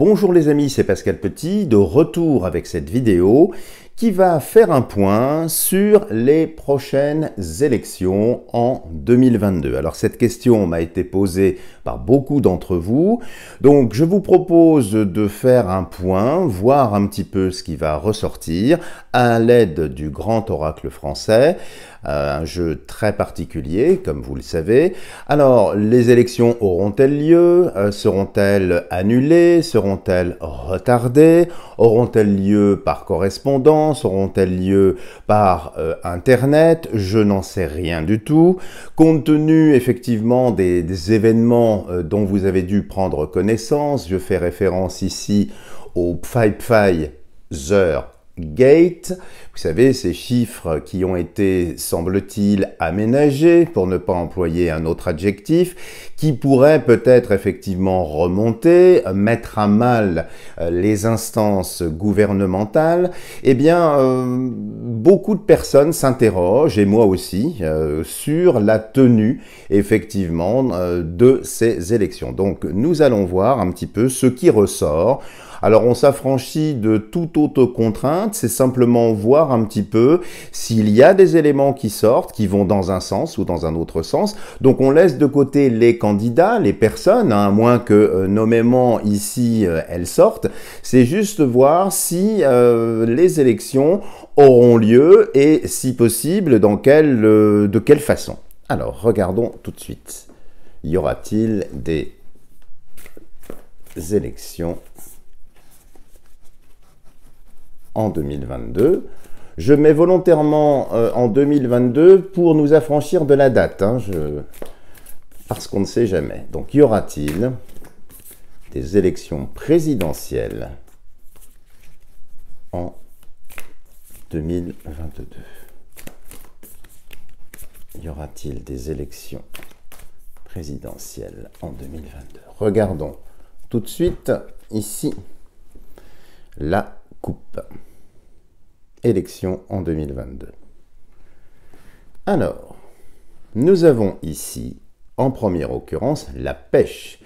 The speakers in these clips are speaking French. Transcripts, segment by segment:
Bonjour les amis, c'est Pascal Petit, de retour avec cette vidéo qui va faire un point sur les prochaines élections en 2022. Alors cette question m'a été posée par beaucoup d'entre vous, donc je vous propose de faire un point, voir un petit peu ce qui va ressortir à l'aide du grand oracle français, un jeu très particulier, comme vous le savez. Alors, les élections auront-elles lieu? Seront-elles annulées? Seront-elles retardées? Auront-elles lieu par correspondance? Auront-elles lieu par Internet? Je n'en sais rien du tout. Compte tenu, effectivement, des événements dont vous avez dû prendre connaissance, je fais référence ici au Pfeiffer Gate, vous savez, ces chiffres qui ont été, semble-t-il, aménagés, pour ne pas employer un autre adjectif, qui pourraient peut-être effectivement remonter, mettre à mal les instances gouvernementales. Eh bien, beaucoup de personnes s'interrogent, et moi aussi, sur la tenue, effectivement, de ces élections. Donc, nous allons voir un petit peu ce qui ressort. Alors on s'affranchit de toute autre contrainte, c'est simplement voir un petit peu s'il y a des éléments qui sortent, qui vont dans un sens ou dans un autre sens. Donc on laisse de côté les candidats, les personnes, à moins que nommément ici elles sortent. C'est juste voir si les élections auront lieu et si possible de quelle façon. Alors regardons tout de suite. Y aura-t-il des élections en 2022. Je mets volontairement en 2022 pour nous affranchir de la date, parce qu'on ne sait jamais. Donc, y aura-t-il des élections présidentielles en 2022? Y aura-t-il des élections présidentielles en 2022? Regardons tout de suite ici la coupe. Élection en 2022. Alors, nous avons ici, en première occurrence, la pêche.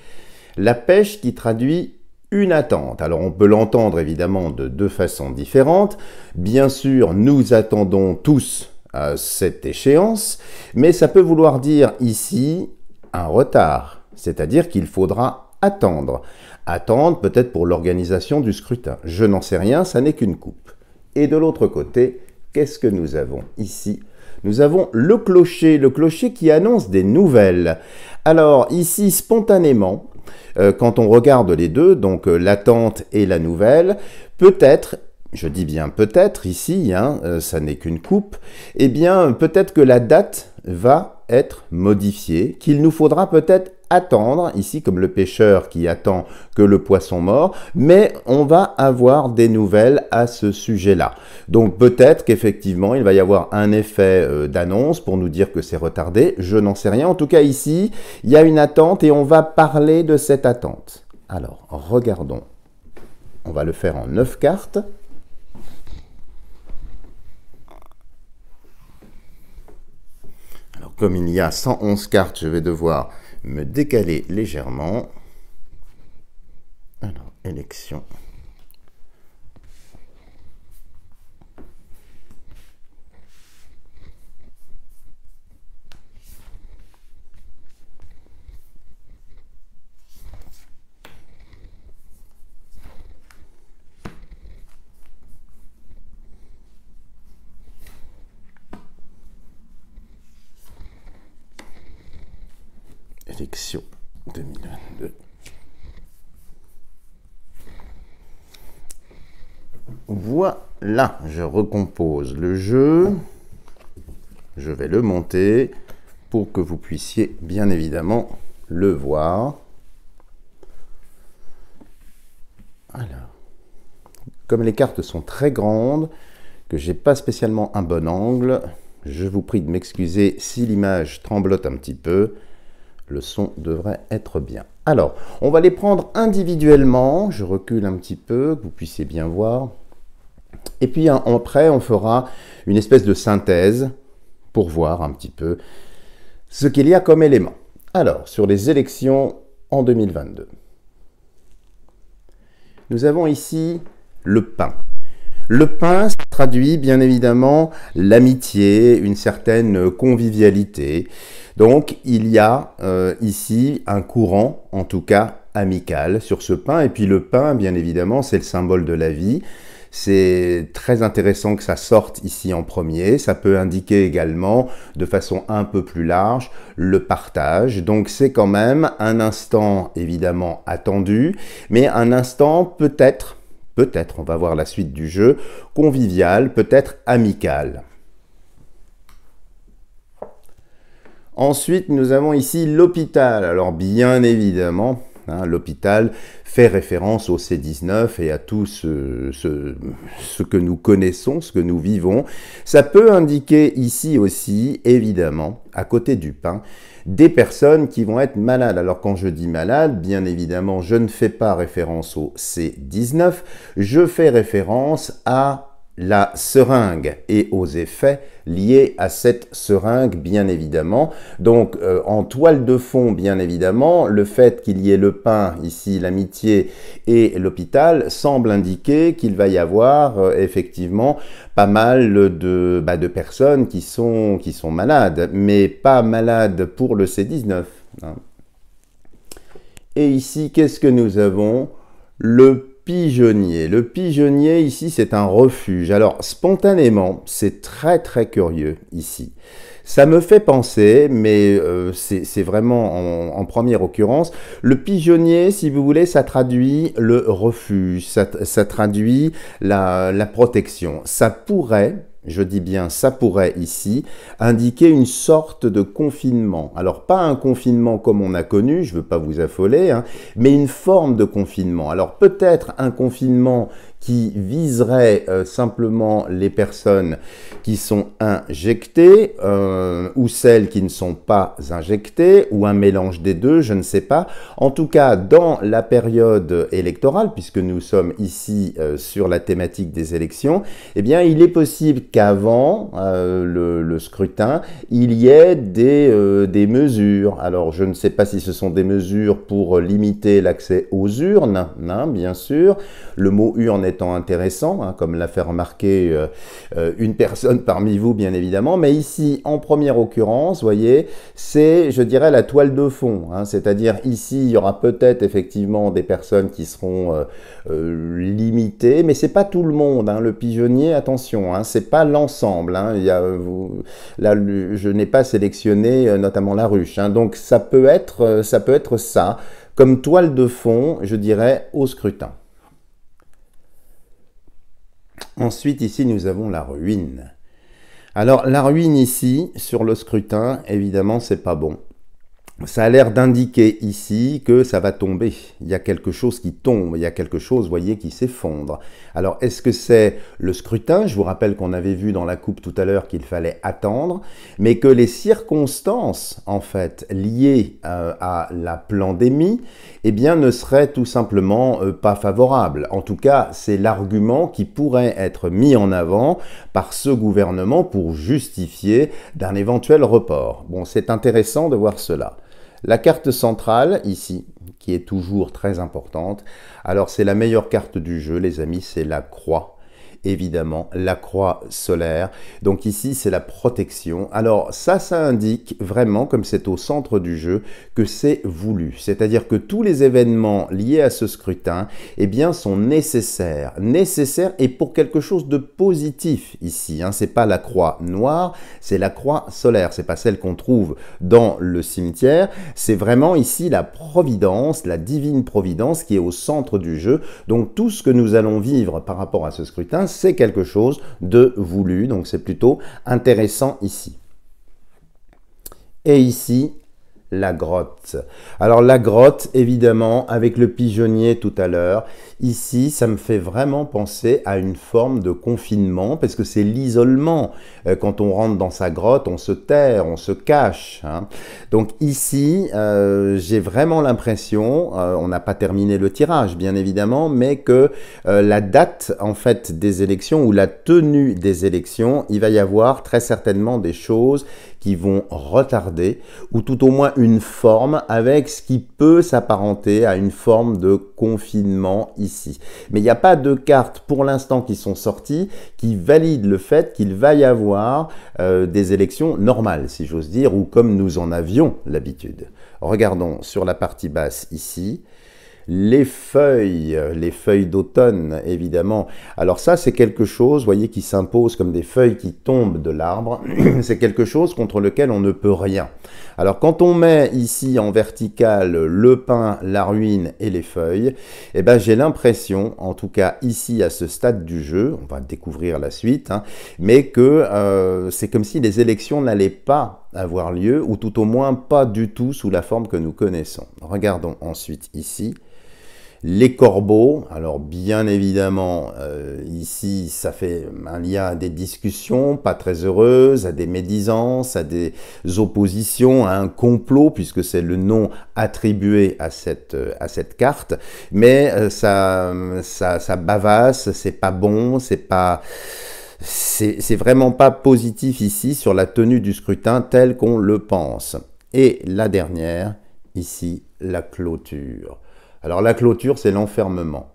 La pêche qui traduit une attente. Alors, on peut l'entendre évidemment de deux façons différentes. Bien sûr, nous attendons tous cette échéance, mais ça peut vouloir dire ici un retard, c'est-à-dire qu'il faudra attendre. Attendre peut-être pour l'organisation du scrutin. Je n'en sais rien, ça n'est qu'une coupe. Et de l'autre côté, qu'est-ce que nous avons ici? Nous avons le clocher qui annonce des nouvelles. Alors ici, spontanément, quand on regarde les deux, donc l'attente et la nouvelle, peut-être, je dis bien peut-être ici, ça n'est qu'une coupe, eh bien peut-être que la date va être modifiée, qu'il nous faudra peut-être attendre, ici comme le pêcheur qui attend que le poisson mord, mais on va avoir des nouvelles à ce sujet-là. Donc peut-être qu'effectivement il va y avoir un effet d'annonce pour nous dire que c'est retardé, je n'en sais rien. En tout cas ici, il y a une attente et on va parler de cette attente. Alors regardons, on va le faire en 9 cartes. Alors comme il y a 111 cartes, je vais devoir me décaler légèrement. Alors, élection. Élection 2022. Voilà, je recompose le jeu. Je vais le monter pour que vous puissiez bien évidemment le voir. Alors, comme les cartes sont très grandes, que j'ai pas spécialement un bon angle, je vous prie de m'excuser si l'image tremblote un petit peu. Le son devrait être bien. Alors, on va les prendre individuellement. Je recule un petit peu, que vous puissiez bien voir. Et puis après, on fera une espèce de synthèse pour voir un petit peu ce qu'il y a comme élément. Alors, sur les élections en 2022. nous avons ici le pain. Le pain, ça traduit bien évidemment l'amitié, une certaine convivialité. Donc, il y a ici un courant, en tout cas amical, sur ce pain. Et puis le pain, bien évidemment, c'est le symbole de la vie. C'est très intéressant que ça sorte ici en premier. Ça peut indiquer également, de façon un peu plus large, le partage. Donc c'est quand même un instant évidemment attendu, mais un instant peut-être, on va voir la suite du jeu, convivial, peut-être amical. Ensuite, nous avons ici l'hôpital. Alors bien évidemment, l'hôpital fait référence au C19 et à tout ce que nous connaissons, ce que nous vivons. Ça peut indiquer ici aussi, évidemment, à côté du pain, des personnes qui vont être malades. Alors quand je dis malade, bien évidemment, je ne fais pas référence au C19, je fais référence à la seringue et aux effets liés à cette seringue, bien évidemment. Donc, en toile de fond, bien évidemment, le fait qu'il y ait le pain, ici l'amitié et l'hôpital, semble indiquer qu'il va y avoir effectivement pas mal de personnes qui sont malades, mais pas malades pour le C19. Et ici, qu'est-ce que nous avons? Le pigeonnier. Le pigeonnier, ici, c'est un refuge. Alors, spontanément, c'est très, très curieux, ici. Ça me fait penser, mais c'est vraiment en première occurrence, le pigeonnier, si vous voulez, ça traduit le refuge, ça traduit la protection. Ça pourrait... Je dis bien, ça pourrait ici indiquer une sorte de confinement. Alors, pas un confinement comme on a connu, je ne veux pas vous affoler, mais une forme de confinement. Alors, peut-être un confinement qui viserait simplement les personnes qui sont injectées ou celles qui ne sont pas injectées ou un mélange des deux, je ne sais pas. En tout cas, dans la période électorale, puisque nous sommes ici sur la thématique des élections, eh bien, il est possible qu'avant le scrutin, il y ait des mesures. Alors, je ne sais pas si ce sont des mesures pour limiter l'accès aux urnes, bien sûr. Le mot urne étant intéressant, comme l'a fait remarquer une personne parmi vous, bien évidemment. Mais ici, en première occurrence, vous voyez, c'est, je dirais, la toile de fond. C'est-à-dire, ici, il y aura peut-être effectivement des personnes qui seront limitées, mais c'est pas tout le monde. Le pigeonnier, attention, c'est pas l'ensemble. Là, je n'ai pas sélectionné notamment la ruche. Donc, ça peut être ça, comme toile de fond, je dirais, au scrutin. Ensuite, ici, nous avons la ruine. Alors, la ruine ici, sur le scrutin, évidemment, c'est pas bon. Ça a l'air d'indiquer ici que ça va tomber. Il y a quelque chose qui tombe, il y a quelque chose, vous voyez, qui s'effondre. Alors, est-ce que c'est le scrutin? Je vous rappelle qu'on avait vu dans la coupe tout à l'heure qu'il fallait attendre, mais que les circonstances, en fait, liées à la pandémie, eh bien, ne seraient tout simplement pas favorables. En tout cas, c'est l'argument qui pourrait être mis en avant par ce gouvernement pour justifier d'un éventuel report. Bon, c'est intéressant de voir cela. La carte centrale, ici, qui est toujours très importante, alors c'est la meilleure carte du jeu, les amis, c'est la croix. Évidemment, la croix solaire. Donc ici, c'est la protection. Alors ça indique vraiment, comme c'est au centre du jeu, que c'est voulu. C'est-à-dire que tous les événements liés à ce scrutin, eh bien, sont nécessaires. Nécessaires et pour quelque chose de positif ici. C'est pas la croix noire, c'est la croix solaire. C'est pas celle qu'on trouve dans le cimetière. C'est vraiment ici la providence, la divine providence qui est au centre du jeu. Donc tout ce que nous allons vivre par rapport à ce scrutin, c'est quelque chose de voulu, donc c'est plutôt intéressant ici. Et ici, la grotte. Alors la grotte, évidemment, avec le pigeonnier tout à l'heure, ici, ça me fait vraiment penser à une forme de confinement, parce que c'est l'isolement. Quand on rentre dans sa grotte, on se terre, on se cache. Donc ici, j'ai vraiment l'impression, on n'a pas terminé le tirage, bien évidemment, mais que la date, en fait, des élections, ou la tenue des élections, il va y avoir très certainement des choses qui vont retarder, ou tout au moins une forme avec ce qui peut s'apparenter à une forme de confinement ici. Mais il n'y a pas de cartes pour l'instant qui sont sorties qui valident le fait qu'il va y avoir des élections normales, si j'ose dire, ou comme nous en avions l'habitude. Regardons sur la partie basse ici. Les feuilles d'automne, évidemment. Alors ça, c'est quelque chose, vous voyez, qui s'impose comme des feuilles qui tombent de l'arbre. C'est quelque chose contre lequel on ne peut rien. Alors quand on met ici en vertical le pin, la ruine et les feuilles, eh ben, j'ai l'impression, en tout cas ici à ce stade du jeu, on va découvrir la suite, hein, mais que c'est comme si les élections n'allaient pas avoir lieu, ou tout au moins pas du tout sous la forme que nous connaissons. Regardons ensuite ici. Les corbeaux, alors bien évidemment, ici, ça fait un lien à des discussions pas très heureuses, à des médisances, à des oppositions, à un complot, puisque c'est le nom attribué à cette carte. Mais ça bavasse, c'est pas bon, c'est vraiment pas positif ici sur la tenue du scrutin tel qu'on le pense. Et la dernière, ici, la clôture. Alors la clôture, c'est l'enfermement.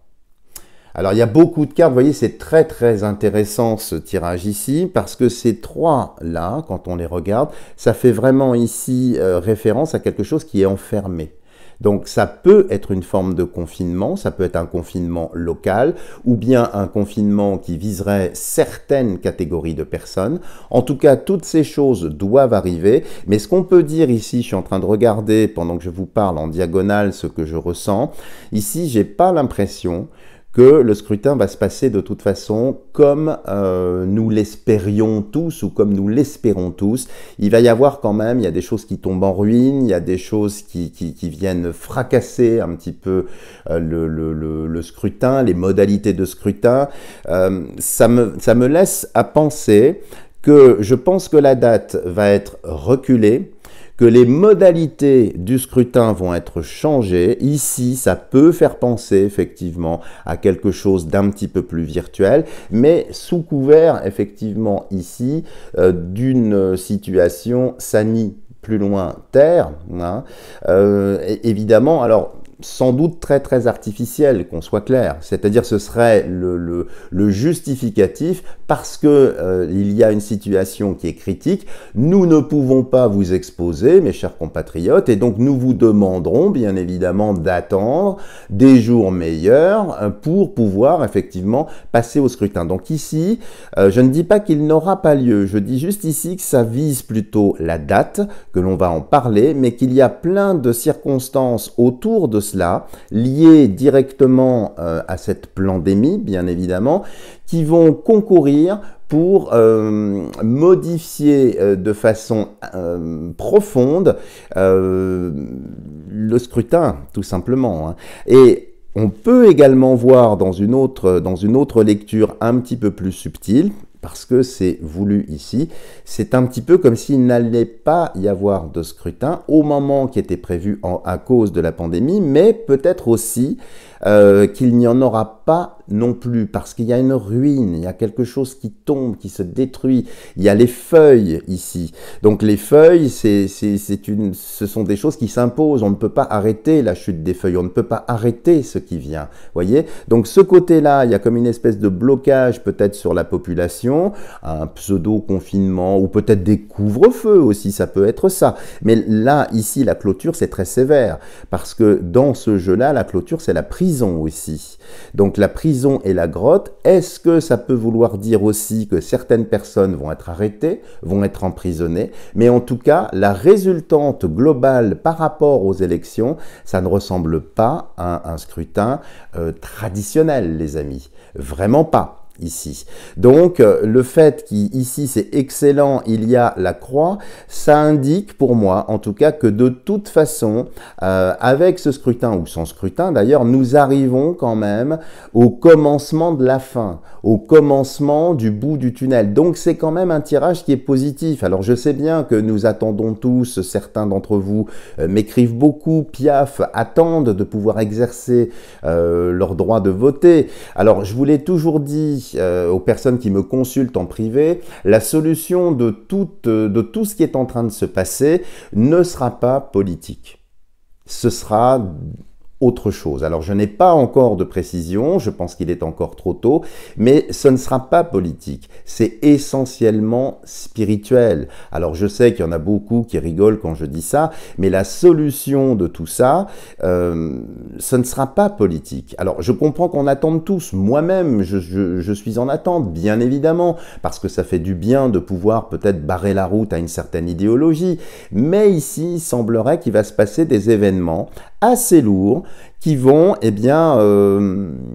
Alors il y a beaucoup de cartes, vous voyez, c'est très très intéressant ce tirage ici, parce que ces trois-là, quand on les regarde, ça fait vraiment ici référence à quelque chose qui est enfermé. Donc ça peut être une forme de confinement, ça peut être un confinement local ou bien un confinement qui viserait certaines catégories de personnes. En tout cas, toutes ces choses doivent arriver. Mais ce qu'on peut dire ici, je suis en train de regarder pendant que je vous parle en diagonale ce que je ressens. Ici, j'ai pas l'impression que le scrutin va se passer de toute façon comme nous l'espérions tous ou comme nous l'espérons tous. Il va y avoir quand même, il y a des choses qui tombent en ruine, il y a des choses qui viennent fracasser un petit peu le scrutin, les modalités de scrutin. Ça me laisse à penser que je pense que la date va être reculée, que les modalités du scrutin vont être changées. Ici, ça peut faire penser effectivement à quelque chose d'un petit peu plus virtuel, mais sous couvert effectivement ici d'une situation sani plus loin terre, hein. Évidemment, alors sans doute très très artificiel, qu'on soit clair. C'est-à-dire ce serait le justificatif parce que il y a une situation qui est critique. Nous ne pouvons pas vous exposer, mes chers compatriotes, et donc nous vous demanderons bien évidemment d'attendre des jours meilleurs pour pouvoir effectivement passer au scrutin. Donc ici, je ne dis pas qu'il n'aura pas lieu, je dis juste ici que ça vise plutôt la date, que l'on va en parler, mais qu'il y a plein de circonstances autour de cela, liées directement à cette pandémie, bien évidemment, qui vont concourir pour modifier de façon profonde le scrutin, tout simplement, hein. Et on peut également voir dans une autre lecture un petit peu plus subtile, parce que c'est voulu ici, c'est un petit peu comme s'il n'allait pas y avoir de scrutin au moment qui était prévu à cause de la pandémie, mais peut-être aussi qu'il n'y en aura pas non plus, parce qu'il y a une ruine, il y a quelque chose qui tombe, qui se détruit, il y a les feuilles ici. Donc les feuilles, ce sont des choses qui s'imposent, on ne peut pas arrêter la chute des feuilles, on ne peut pas arrêter ce qui vient, voyez. Donc ce côté-là, il y a comme une espèce de blocage peut-être sur la population, un pseudo-confinement, ou peut-être des couvre-feux aussi, ça peut être ça. Mais là, ici, la clôture, c'est très sévère, parce que dans ce jeu-là, la clôture, c'est la prison aussi. Donc la prison et la grotte, est-ce que ça peut vouloir dire aussi que certaines personnes vont être arrêtées, vont être emprisonnées, mais en tout cas, la résultante globale par rapport aux élections, ça ne ressemble pas à un scrutin traditionnel, les amis. Vraiment pas. Ici. Donc, le fait qu'ici, c'est excellent, il y a la croix, ça indique pour moi, en tout cas, que de toute façon, avec ce scrutin, ou sans scrutin d'ailleurs, nous arrivons quand même au commencement de la fin, au commencement du bout du tunnel. Donc, c'est quand même un tirage qui est positif. Alors, je sais bien que nous attendons tous, certains d'entre vous m'écrivent beaucoup, Piaf, attendent de pouvoir exercer leur droit de voter. Alors, je vous l'ai toujours dit, dis aux personnes qui me consultent en privé, la solution de tout ce qui est en train de se passer ne sera pas politique. Ce sera autre chose. Alors, je n'ai pas encore de précision, je pense qu'il est encore trop tôt, mais ce ne sera pas politique. C'est essentiellement spirituel. Alors, je sais qu'il y en a beaucoup qui rigolent quand je dis ça, mais la solution de tout ça, ce ne sera pas politique. Alors, je comprends qu'on attende tous. Moi-même, je suis en attente, bien évidemment, parce que ça fait du bien de pouvoir peut-être barrer la route à une certaine idéologie. Mais ici, il semblerait qu'il va se passer des événements assez lourds qui vont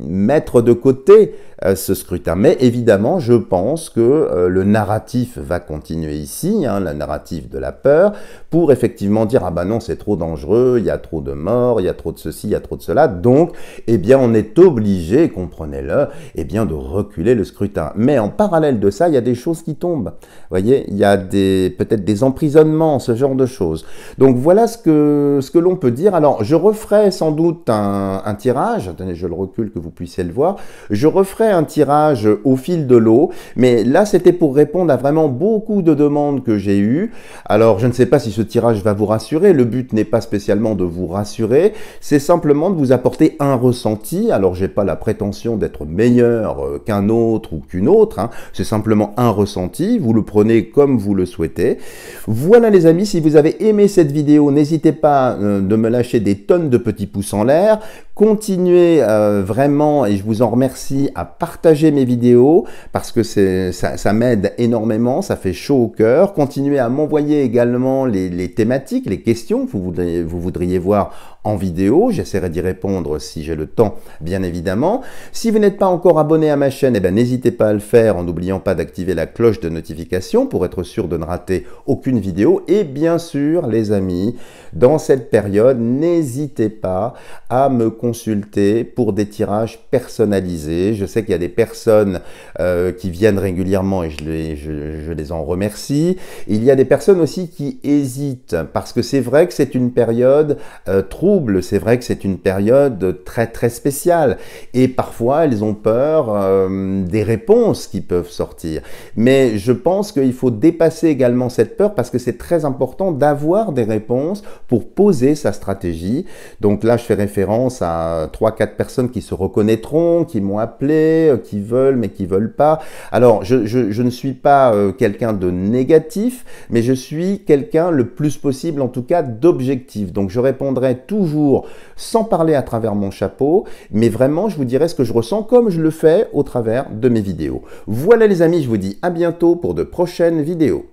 mettre de côté ce scrutin. Mais évidemment, je pense que le narratif va continuer ici, le narratif de la peur, pour effectivement dire « Ah ben non, c'est trop dangereux, il y a trop de morts, il y a trop de ceci, il y a trop de cela. » Donc, on est obligé, comprenez-le, de reculer le scrutin. Mais en parallèle de ça, il y a des choses qui tombent. Vous voyez, il y a peut-être des emprisonnements, ce genre de choses. Donc, voilà ce que l'on peut dire. Alors, je referai sans doute un tirage. Attendez, je le recule que vous puissiez le voir. Je referai un tirage au fil de l'eau, mais là c'était pour répondre à vraiment beaucoup de demandes que j'ai eues. Alors je ne sais pas si ce tirage va vous rassurer, le but n'est pas spécialement de vous rassurer, c'est simplement de vous apporter un ressenti. Alors j'ai pas la prétention d'être meilleur qu'un autre ou qu'une autre, c'est simplement un ressenti, vous le prenez comme vous le souhaitez. Voilà les amis, si vous avez aimé cette vidéo, n'hésitez pas de me lâcher des tonnes de petits pouces en l'air, continuez vraiment, et je vous en remercie, à partager mes vidéos parce que ça m'aide énormément, ça fait chaud au cœur. Continuez à m'envoyer également les thématiques, les questions que vous voudriez voir en vidéo. J'essaierai d'y répondre si j'ai le temps, bien évidemment. Si vous n'êtes pas encore abonné à ma chaîne, n'hésitez pas à le faire en n'oubliant pas d'activer la cloche de notification pour être sûr de ne rater aucune vidéo. Et bien sûr, les amis, dans cette période, n'hésitez pas à me consulter pour des tirages personnalisés. Je sais qu'il y a des personnes qui viennent régulièrement et je les en remercie. Il y a des personnes aussi qui hésitent parce que c'est vrai que c'est une période trouble, c'est vrai que c'est une période très très spéciale et parfois elles ont peur des réponses qui peuvent sortir. Mais je pense qu'il faut dépasser également cette peur parce que c'est très important d'avoir des réponses pour poser sa stratégie. Donc là, je fais référence à 3-4 personnes qui se reconnaîtront, qui m'ont appelé, qui veulent mais qui veulent pas. Alors, je ne suis pas quelqu'un de négatif, mais je suis quelqu'un le plus possible, en tout cas, d'objectif. Donc, je répondrai toujours sans parler à travers mon chapeau, mais vraiment, je vous dirai ce que je ressens comme je le fais au travers de mes vidéos. Voilà les amis, je vous dis à bientôt pour de prochaines vidéos.